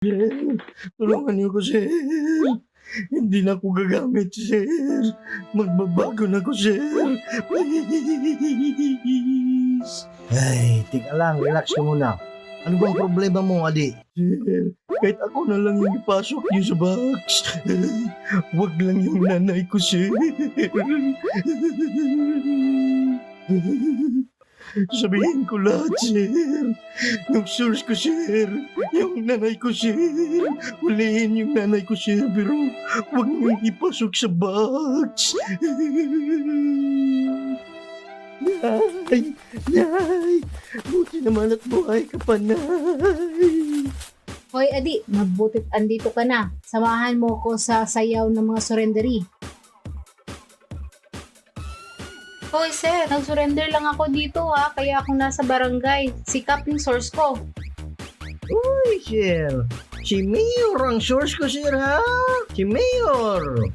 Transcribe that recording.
Sir, tulungan niyo ko, sir. Hindi na ako gagamit, sir. Magbabago na ako, sir. Please. Ay, tika lang, relax ka muna. Ano bang problema mo, Adi? Sir, kahit ako na lang yung ipasok niyo sa box. Wag lang yung nanay ko, sir. Sabihin ko lahat, sir. Yung source ko, sir. Yung nanay ko, sir. Huliin yung nanay ko, sir. Pero huwag niyong ipasok sa box. Nay! Nay! Buti naman at buhay ka pa, nay! Hoy Adi, mabutit andito ka na. Samahan mo ko sa sayaw ng mga surrendery. Hoy sir, nag-surrender lang ako dito ha, kaya ako nasa barangay. Sikap yung source ko. Uy, sir. Si Mayor ang source ko, sir, ha? Si Mayor.